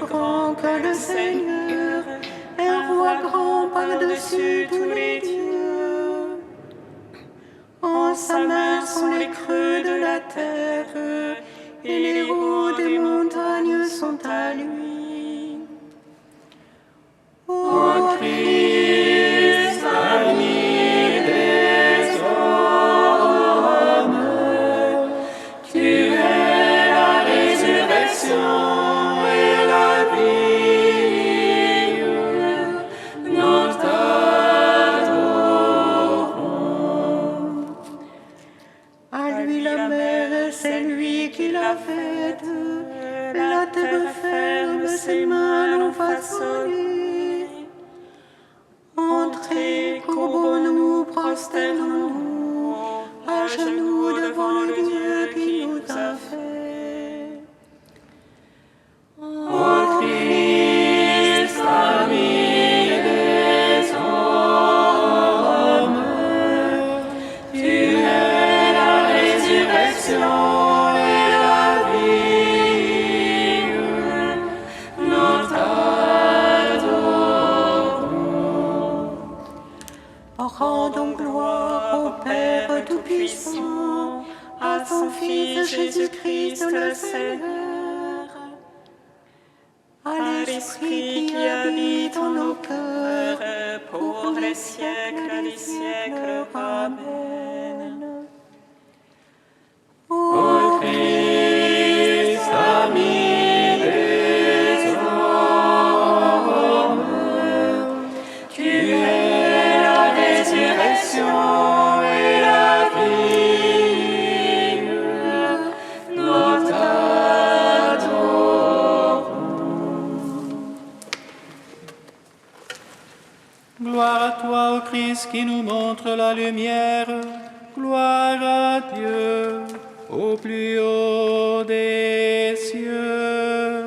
grand que le Seigneur, un roi grand par-dessus tous les dieux. En sa main sont les creux de la terre, et les hauts des montagnes sont à lui. Ô Christ, ami des hommes, tu es la résurrection et la vie. Nous t'adorons. À lui la mer, c'est lui qui l'a faite. La terre ferme, ses mains l'ont façonnée. Entrez, courbons-nous, prosternons-nous, à genoux devant le Dieu qui nous a fait. Ô Christ, ami des hommes, tu es la résurrection et la vie. Nous t'adorons. Rendons gloire au Père Tout-Puissant, à son Fils Jésus-Christ le Seigneur, à l'Esprit qui habite en nos cœurs, pour les siècles des siècles. Amen. Ô Christ, ami des hommes, tu es la résurrection et la vie. Nous t'adorons. Gloire à toi, ô Christ, qui nous montre la lumière. Gloire à Dieu, au plus haut des cieux.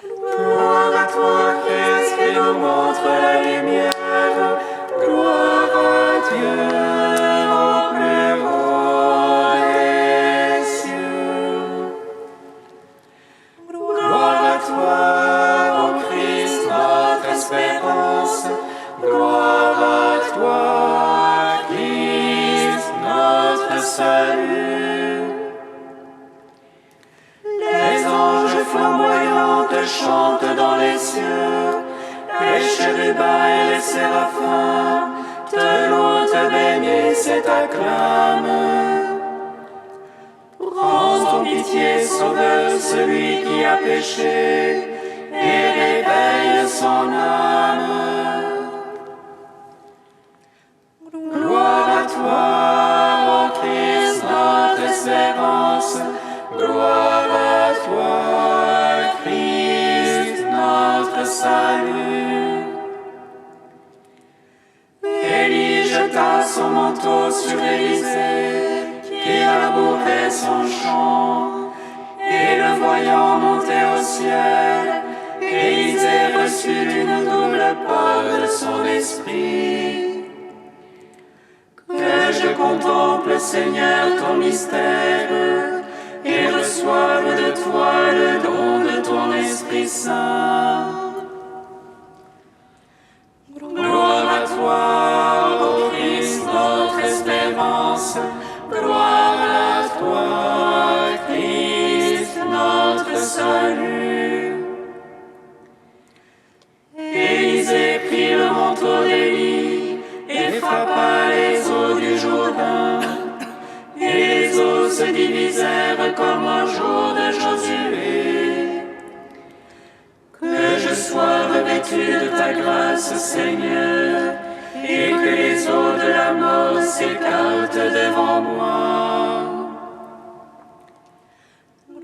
Gloire à toi, Christ, qui nous montre la lumière. Gloire à Dieu, au plus haut des cieux. Gloire à toi, ô Christ, notre espérance. Gloire à toi, Christ, notre salut. Les anges flamboyants te chantent dans les cieux, les chérubins et les séraphins te louent, te bénissent et t'acclament. Prends en pitié, sauve celui qui a péché et réveille son âme. Gloire à toi, ô Christ, notre espérance. Gloire à toi, Christ, notre salut. Élie jeta son manteau sur Élisée, qui labourait son champ, et le voyant monter au ciel, Élisée reçut une double part de son esprit. Que je contemple, Seigneur, ton mystère, et reçoive de toi le don de ton Esprit Saint. Gloire à toi, ô Christ, notre espérance. Gloire à toi, Christ, notre salut. Élisée prit le manteau d'Élie et frappa les eaux du Jourdain, et les eaux se divisèrent comme au jour de Josué. Que je sois revêtu de ta grâce, Seigneur, et que les eaux de la mort s'écartent devant moi.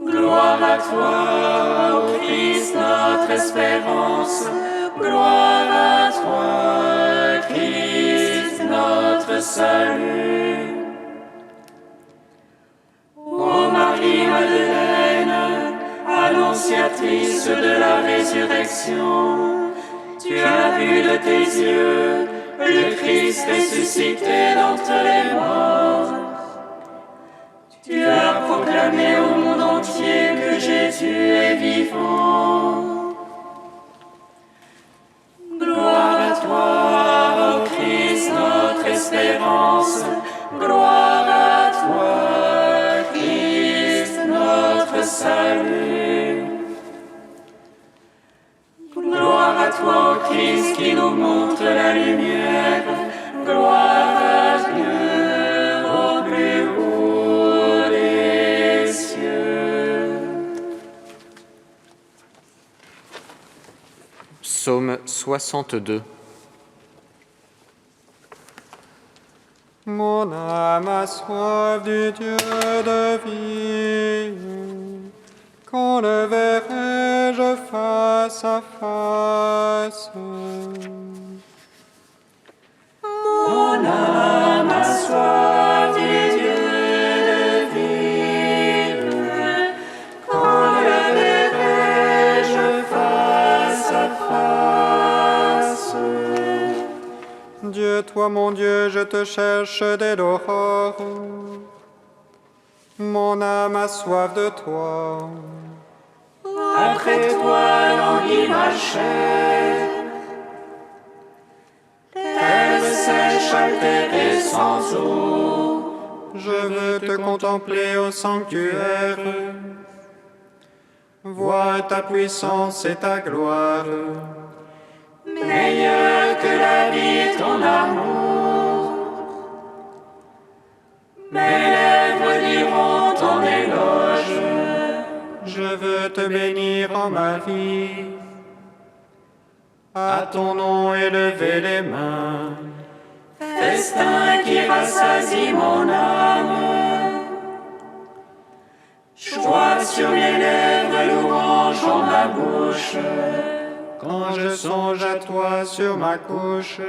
Gloire à toi, ô Christ, notre espérance. Gloire à toi, Christ, notre salut. Ô Marie-Madeleine, annonciatrice de la résurrection, tu as vu de tes yeux le Christ ressuscité d'entre les morts. Tu as proclamé au monde entier que Jésus Jésus est vivant. Gloire à toi, ô Christ, notre espérance. Gloire à toi, Christ, notre salut. Gloire à toi, ô Christ, qui nous montre la lumière. Gloire à Dieu au plus haut des cieux. Psaume 62. Mon âme a soif du Dieu de vie. Quand le verrai-je face à face? Mon âme a soif du Dieu de vie. Quand le verrai-je face à face? Dieu, toi mon Dieu, je te cherche dès l'aurore. Mon âme a soif de toi. Après toi languit ma chair. Terre sèche, altérée sans eau. Je veux te contempler au sanctuaire. Voir ta puissance et ta gloire. Meilleur que la vie, ton amour. Mes lèvres diront ton éloge. Je veux te bénir en ma vie. À ton nom élever les mains. Festin qui rassasie mon âme. Joie sur mes lèvres, louange en ma bouche. Quand je songe à toi sur ma couche,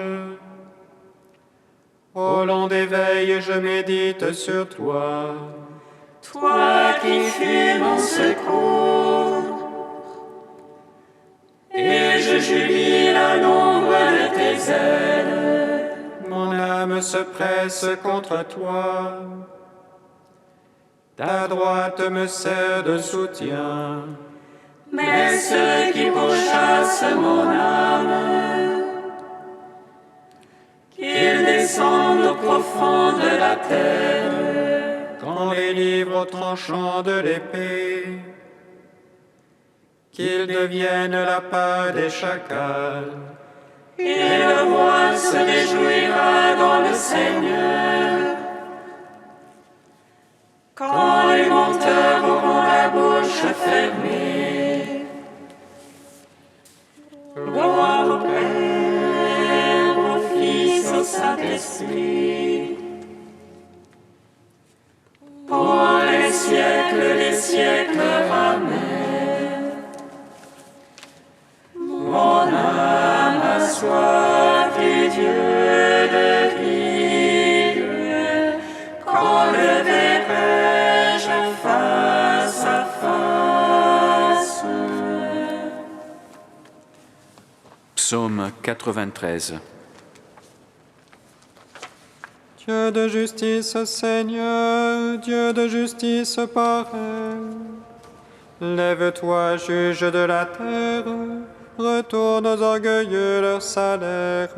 au long des veilles, je médite sur toi. Toi qui fus mon secours, et je jubile à l'ombre de tes ailes. Mon âme se presse contre toi, ta droite me sert de soutien. Mais ceux qui pourchassent mon âme, qu'ils descendent au profond de la terre. Quand les livres au tranchant de l'épée, qu'ils deviennent la part des chacals. Et le roi se réjouira dans le Seigneur. Quand les menteurs auront la bouche fermée. Gloire au Père, au Fils, au Saint-Esprit. Pour les siècles, Amen. Mon âme a soif du Dieu de vie. Quand le verrai-je face à face? Psaume 93. Dieu de justice, Seigneur, Dieu de justice pareil. Lève-toi, juge de la terre, retourne aux orgueilleux leur salaire.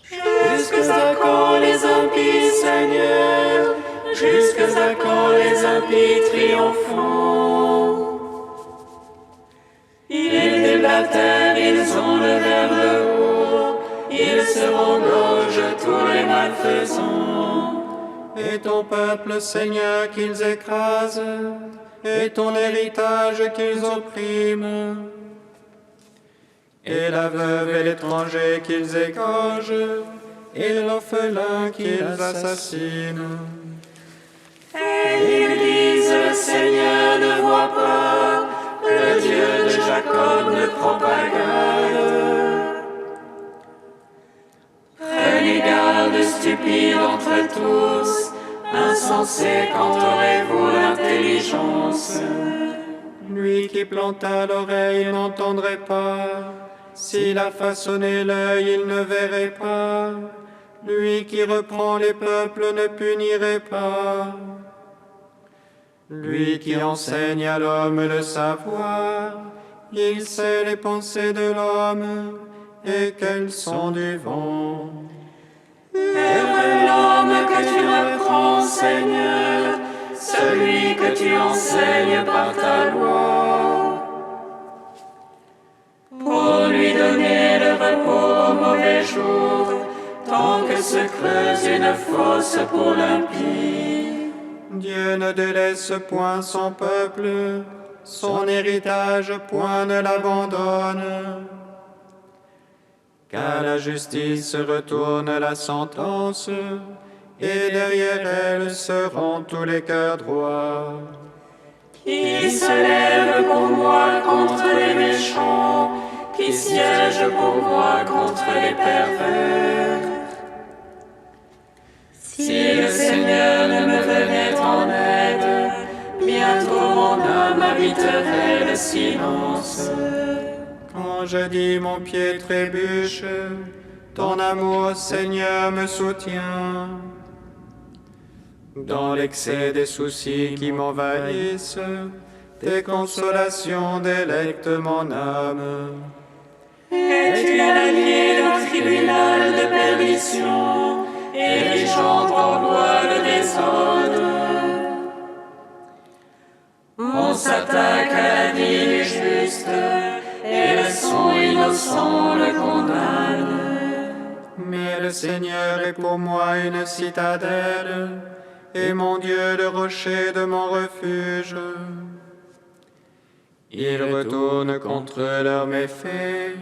Jusqu'à quand les impies, Seigneur? Jusqu'à quand les impies triompheront? Ils déblatèrent, ils ont le vers haut, ils seront gorge tous les malfaisants. Et ton peuple, Seigneur, qu'ils écrasent, et ton héritage qu'ils oppriment. Et la veuve et l'étranger qu'ils égorgent, et l'orphelin qu'ils assassinent. Et ils disent, le Seigneur ne voit pas, le Dieu de Jacob ne prend pas garde. Prenez garde, stupides entre tous, insensés, quand aurez-vous l'intelligence? Lui qui planta l'oreille n'entendrait pas, s'il a façonné l'œil, il ne verrait pas. Lui qui reprend les peuples ne punirait pas. Lui qui enseigne à l'homme le savoir, il sait les pensées de l'homme et qu'elles sont du vent. Heureux l'homme que tu reprends, Seigneur, celui que tu enseignes par ta loi, pour lui donner le repos au mauvais jour, tant que se creuse une fosse pour l'impie. Dieu ne délaisse point son peuple, son héritage point ne l'abandonne. Car la justice retourne la sentence, et derrière elle se rendent tous les cœurs droits. Qui se lève pour moi contre les méchants, qui siège pour moi contre les pervers. Si le Seigneur ne me venait en aide, bientôt mon âme habiterait le silence. Quand je dis mon pied trébuche, ton amour, Seigneur, me soutient. Dans l'excès des soucis qui m'envahissent, tes consolations délectent mon âme. Et tu as lié le tribunal de perdition, et les gens envoient le désordre. On s'attaque à la vie du juste, et le sang innocent le condamne. Mais le Seigneur est pour moi une citadelle, et mon Dieu le rocher de mon refuge. Il retourne contre leurs méfaits,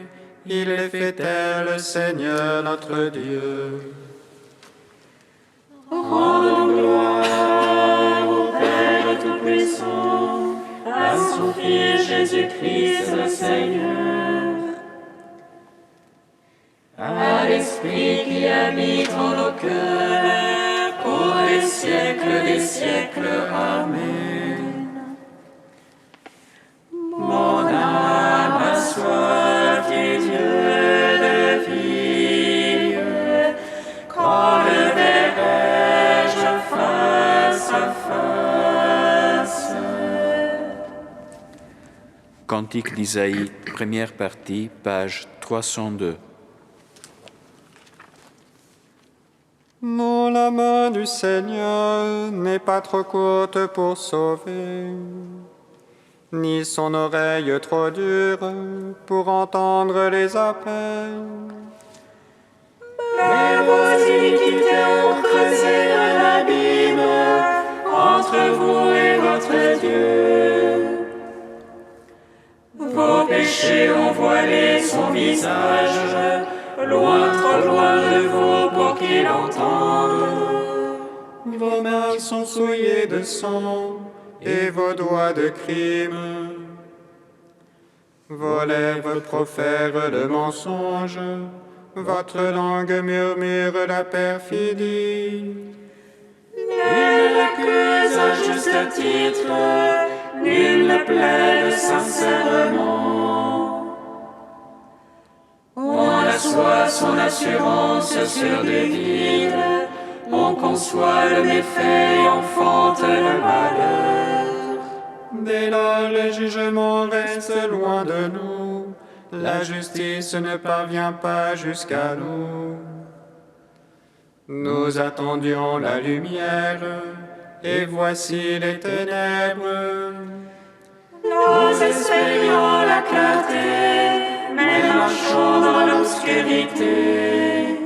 il les fait taire, le Seigneur notre Dieu. Rendons gloire au Père Tout-Puissant, à son Fils Jésus-Christ le Seigneur, à l'Esprit qui habite en nos cœurs, pour les siècles des siècles. Amen. Mon âme a soif du Dieu de vie, quand le verrai-je face à face. Cantique d'Isaïe, première partie, page 302. Non, la main du Seigneur n'est pas trop courte pour sauver, ni son oreille trop dure pour entendre les appels. Mais vos iniquités ont creusé un abîme entre vous et votre Dieu. Vos péchés ont voilé son visage, loin, trop loin de vous pour qu'il entende. Vos mains sont souillées de sang et vos doigts de crime. Vos lèvres profèrent le mensonge, votre langue murmure la perfidie. Nul n'accuse à juste titre, nul ne plaide sincèrement. On assoit son assurance sur des vides, on conçoit le méfait et enfante le malheur. Dès lors, le jugement reste loin de nous, la justice ne parvient pas jusqu'à nous. Nous attendions la lumière, et voici les ténèbres. Nous espérions la clarté, mais marchons dans l'obscurité.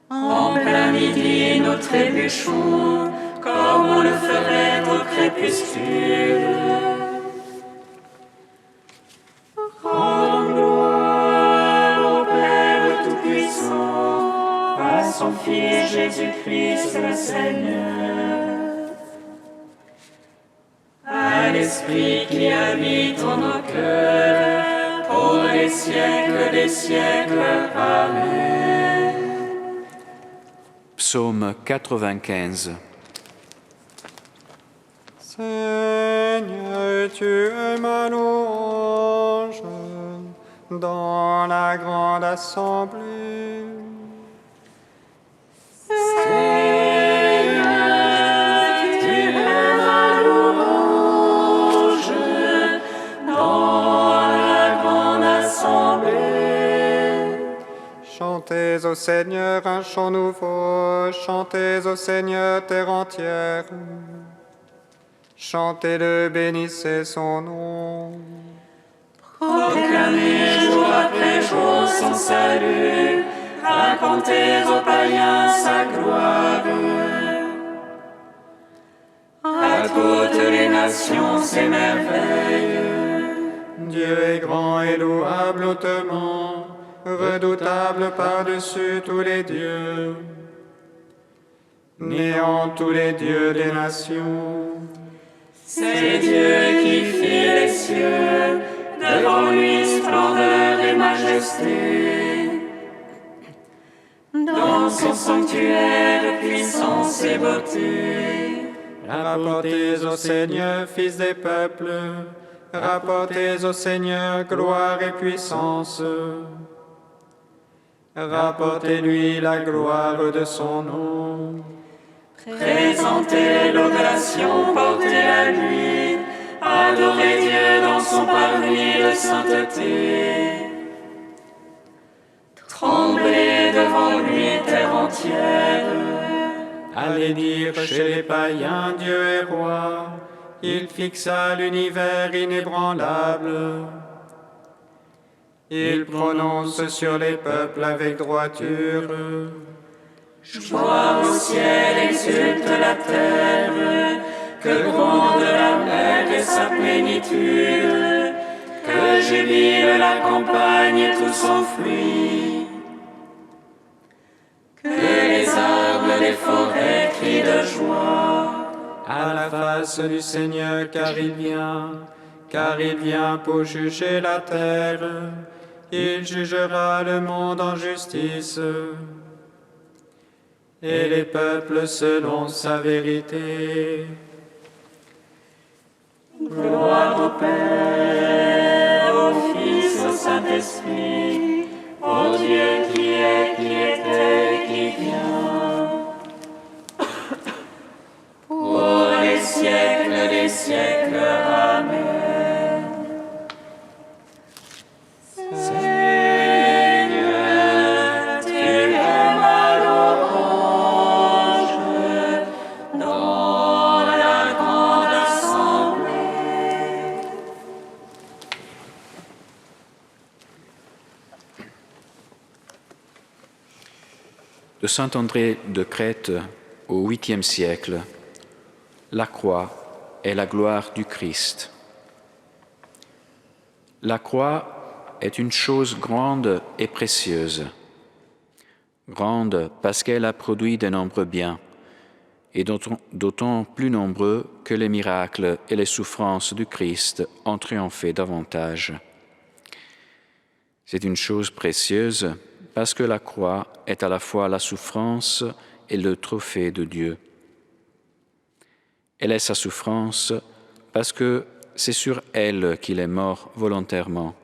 En plein midi, nous trébuchons, comme on le ferait au crépuscule. Rendons gloire au Père Tout-Puissant, à son Fils Jésus-Christ le Seigneur, à l'Esprit qui habite en nos cœurs, pour les siècles des siècles. Amen. Psaume 95. Seigneur, tu es ma louange dans la grande assemblée. Seigneur, tu es ma Seigneur un chant nouveau, chantez au Seigneur terre entière. Chantez-le, bénissez son nom. Proclamez jour après jour son salut, racontez aux païens sa gloire. À toutes les nations ses merveilles. Dieu est grand et louable hautement, redoutable par-dessus tous les dieux. Néant tous les dieux des nations. C'est Dieu qui fit les cieux, devant lui splendeur et majesté. Dans son sanctuaire puissance et beauté. Rapportez au Seigneur, fils des peuples, rapportez au Seigneur gloire et puissance. Rapportez-lui la gloire de son nom. Présentez l'oblation portée à lui, adorez Dieu dans son parvis de sainteté. Tremblez devant lui, terre entière. Allez dire chez les païens, Dieu est roi, il fixa l'univers inébranlable. Il prononce sur les peuples avec droiture. Joie au ciel, exulte la terre, que gronde la mer et sa plénitude, que jubile la campagne et tout son fruit, que les arbres, les forêts crient de joie. À la face du Seigneur, car il vient pour juger la terre, il jugera le monde en justice. Et les peuples selon sa vérité. Gloire au Père, au Fils, au Saint-Esprit, au Dieu qui est, qui était et qui vient. Pour les siècles des siècles. Amen. De saint André de Crète au 8e siècle, la croix est la gloire du Christ. La croix est une chose grande et précieuse. Grande parce qu'elle a produit de nombreux biens, et d'autant plus nombreux que les miracles et les souffrances du Christ ont triomphé davantage. C'est une chose précieuse parce que la croix est à la fois la souffrance et le trophée de Dieu. Elle est sa souffrance parce que c'est sur elle qu'il est mort volontairement.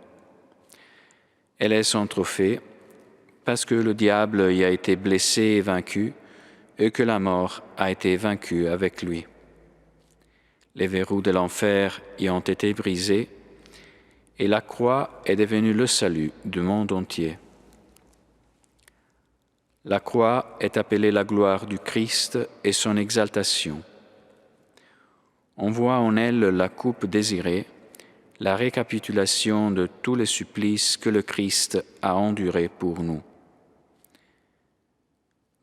Elle est son trophée parce que le diable y a été blessé et vaincu, et que la mort a été vaincue avec lui. Les verrous de l'enfer y ont été brisés, et la croix est devenue le salut du monde entier. La croix est appelée la gloire du Christ et son exaltation. On voit en elle la coupe désirée, la récapitulation de tous les supplices que le Christ a endurés pour nous.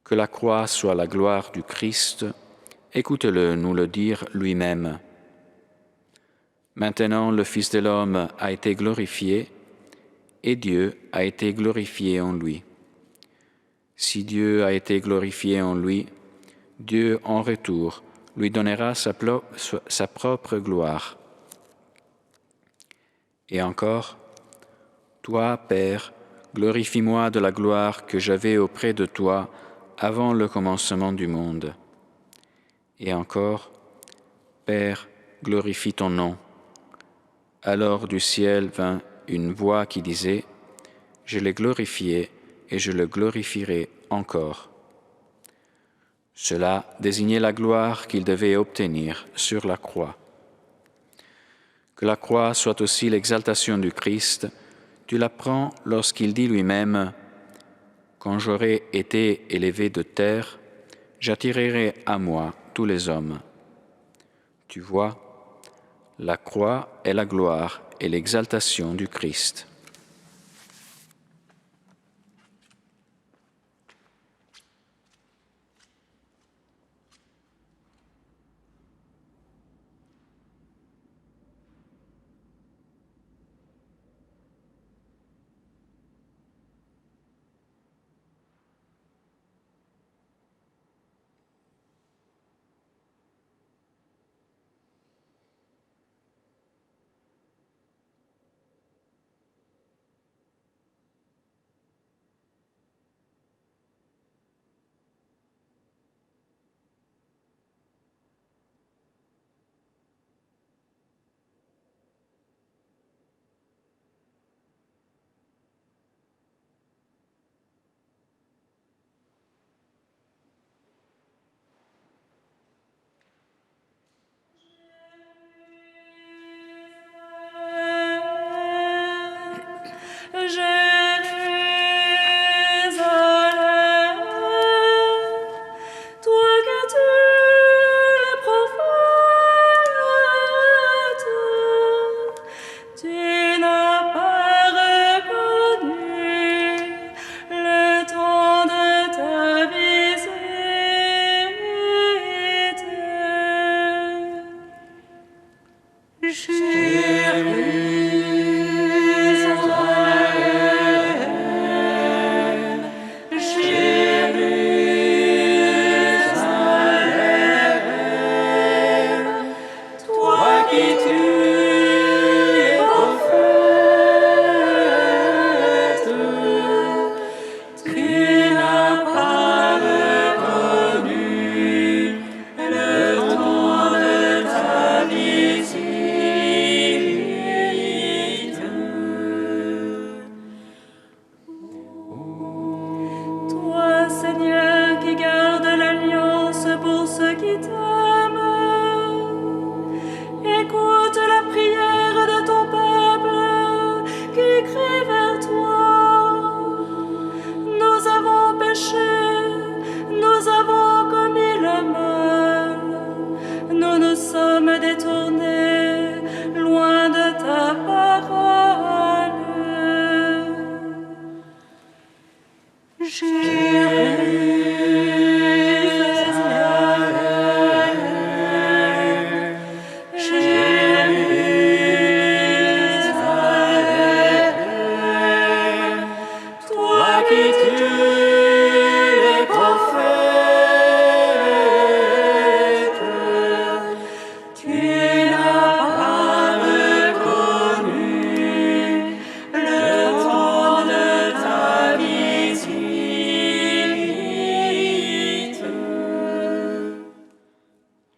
Que la croix soit la gloire du Christ, écoutez-le nous le dire lui-même. Maintenant, le Fils de l'homme a été glorifié, et Dieu a été glorifié en lui. Si Dieu a été glorifié en lui, Dieu en retour lui donnera sa propre gloire. Et encore, toi, Père, glorifie-moi de la gloire que j'avais auprès de toi avant le commencement du monde. Et encore, Père, glorifie ton nom. Alors du ciel vint une voix qui disait, « Je l'ai glorifié et je le glorifierai encore. » Cela désignait la gloire qu'il devait obtenir sur la croix. Que la croix soit aussi l'exaltation du Christ, tu l'apprends lorsqu'il dit lui-même, « quand j'aurai été élevé de terre, j'attirerai à moi tous les hommes. Tu vois, la croix est la gloire et l'exaltation du Christ.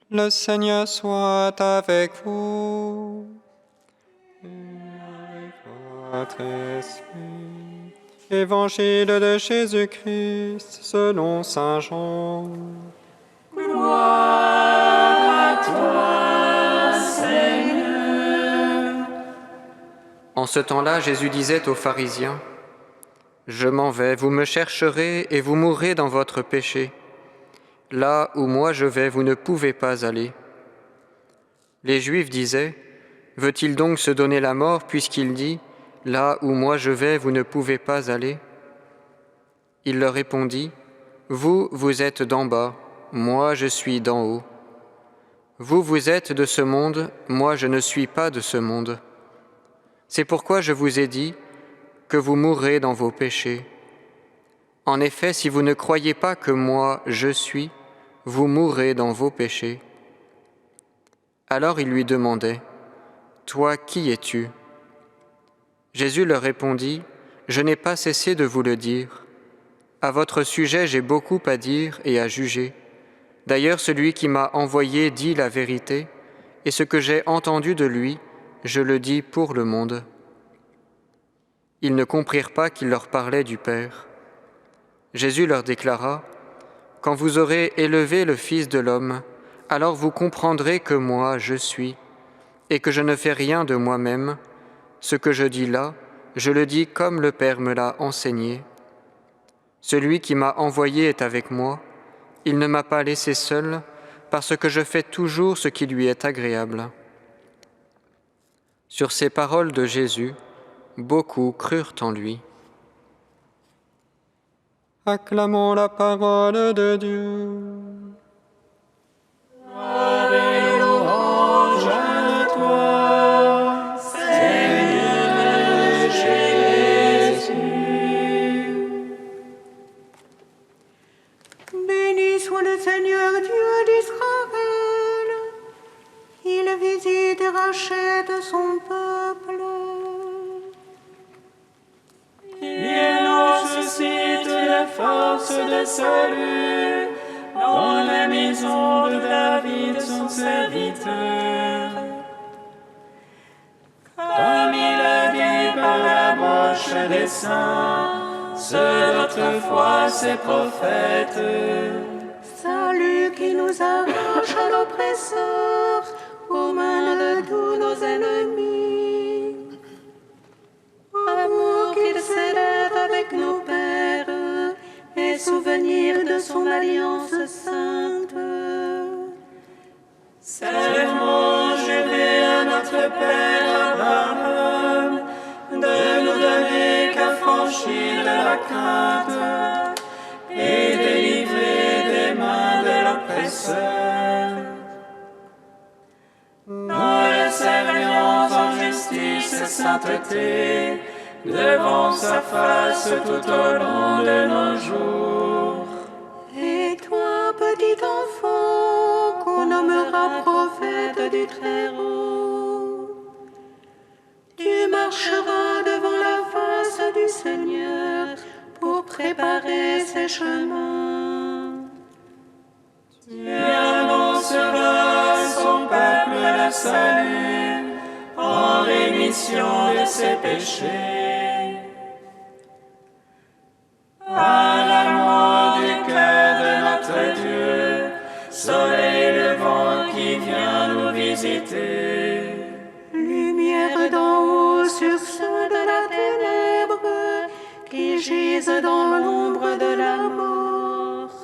Le Seigneur soit avec vous. Et avec votre esprit. Évangile de Jésus-Christ selon saint Jean. Gloire à toi, Seigneur. En ce temps-là, Jésus disait aux pharisiens, « Je m'en vais, vous me chercherez et vous mourrez dans votre péché. Là où moi je vais, vous ne pouvez pas aller. » Les Juifs disaient, « Veut-il donc se donner la mort puisqu'il dit, « Là où moi je vais, vous ne pouvez pas aller » ?» Il leur répondit, « Vous, vous êtes d'en bas, moi je suis d'en haut. Vous, vous êtes de ce monde, moi je ne suis pas de ce monde. C'est pourquoi je vous ai dit que vous mourrez dans vos péchés. En effet, si vous ne croyez pas que moi je suis, vous mourrez dans vos péchés. » Alors ils lui demandaient, « Toi, qui es-tu » Jésus leur répondit, « Je n'ai pas cessé de vous le dire. À votre sujet, j'ai beaucoup à dire et à juger. D'ailleurs, celui qui m'a envoyé dit la vérité, et ce que j'ai entendu de lui, je le dis pour le monde. » Ils ne comprirent pas qu'il leur parlait du Père. Jésus leur déclara, « Quand vous aurez élevé le Fils de l'homme, alors vous comprendrez que moi je suis, et que je ne fais rien de moi-même. Ce que je dis là, je le dis comme le Père me l'a enseigné. Celui qui m'a envoyé est avec moi. Il ne m'a pas laissé seul, parce que je fais toujours ce qui lui est agréable. » Sur ces paroles de Jésus, beaucoup crurent en lui. Acclamons la parole de Dieu. Ave louange à toi, Seigneur Jésus. Béni soit le Seigneur Dieu d'Israël. Il visite et rachète son peuple. Il nous suscite la force de salut dans la maison de David, son serviteur. Comme il a dit par la bouche des saints, ceux d'autrefois ses prophètes. Salut qui nous arrache à l'oppresseur, aux mains de tous nos ennemis. Amour qu'il célèbre avec nos pères, et souvenir de son alliance sainte. Serment juré à notre Père Abraham, de nous donner qu'affranchir de la crainte et délivrer des mains de l'oppresseur. Nous le servions en justice et sainteté, devant sa face tout au long de nos jours. Et toi, petit enfant, qu'on nommera prophète du Très-Haut, tu marcheras devant la face du Seigneur pour préparer ses chemins. Tu annonceras à son peuple le salut en rémission de ses péchés. À l'amour du cœur de notre Dieu, soleil levant qui vient nous visiter. Lumière d'en haut sur ceux de la ténèbre qui gisent dans l'ombre de la mort.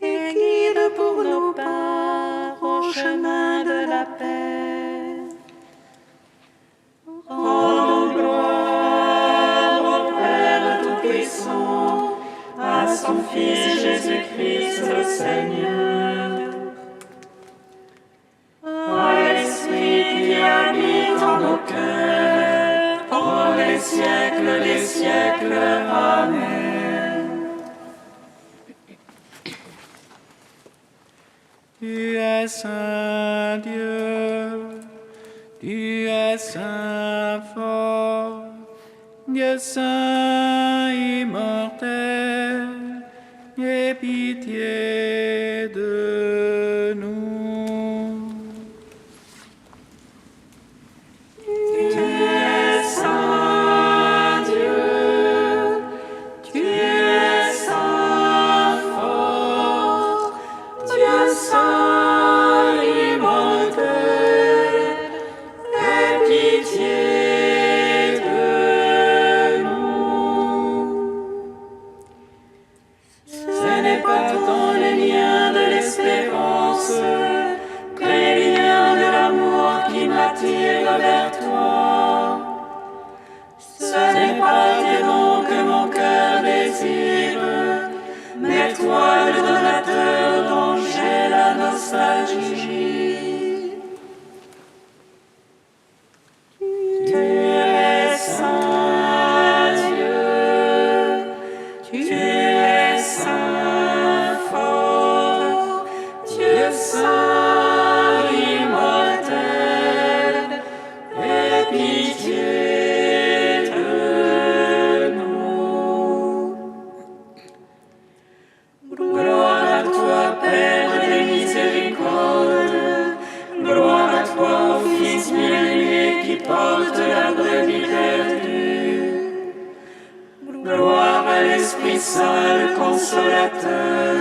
Et guide pour nos pas au chemin de la paix. Rendons gloire au Père Tout-Puissant, à son Fils Jésus-Christ le Seigneur, à l'Esprit qui habite en nos cœurs, pour les siècles des siècles. Amen. Tu es saint Dieu, tu es saint fort, Dieu saint immortel, aie pitié de nous. Tu es saint Dieu, tu es saint fort, Dieu saint immortel, aie pitié de nous. Ce n'est pas tant les liens de l'espérance que les liens de l'amour qui m'attirent vers toi. Ce n'est pas tes dons que mon cœur désire, mais toi le donateur dont j'ai la nostalgie. Tu es saint Dieu, tu es saint fort, Dieu saint immortel, aie pitié de nous. Gloire à toi, Père des miséricordes, gloire à toi, ô Fils bien-aimé qui porte la brebis perdue. Gloire à l'Esprit Saint, le Consolateur,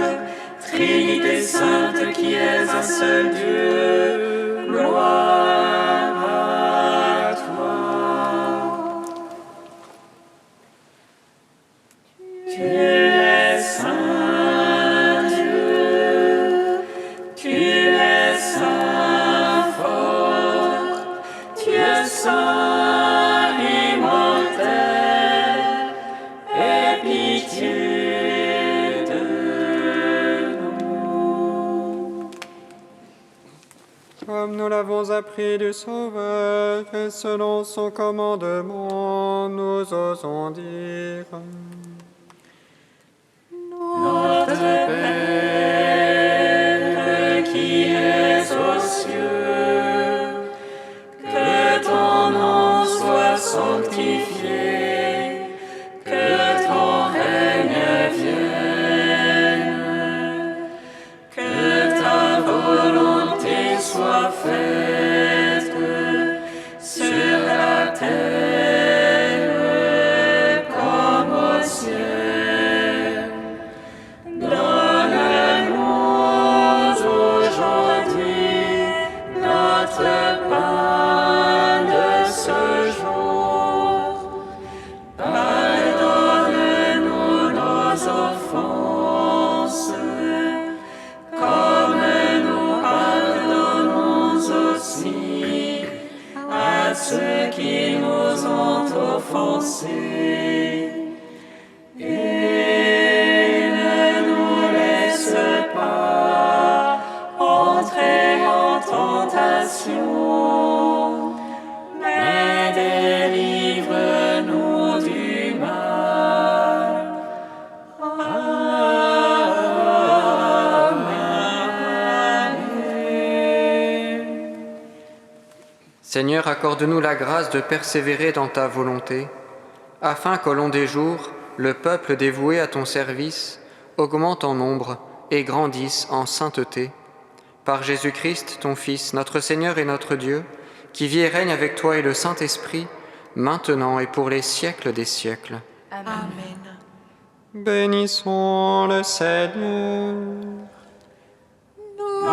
Trinité sainte qui est un seul Dieu. Gloire à toi. Tu comme nous l'avons appris du Sauveur, et selon son commandement, nous osons dire. Notre Père qui es aux cieux, que ton nom soit sanctifié, que ton règne vienne, que ta volonté soit faite sur la terre comme au ciel. Donne-nous aujourd'hui notre pain de ce jour. Pardonne-nous nos offenses, comme nous pardonnons aussi à ceux qui nous ont offensés. Et ne nous laisse pas entrer en tentation, mais délivre-nous du mal. Amen. Seigneur, accorde-nous la grâce de persévérer dans ta volonté, afin qu'au long des jours, le peuple dévoué à ton service augmente en nombre et grandisse en sainteté. Par Jésus-Christ, ton Fils, notre Seigneur et notre Dieu, qui vit et règne avec toi et le Saint-Esprit, maintenant et pour les siècles des siècles. Amen. Bénissons le Seigneur. Nous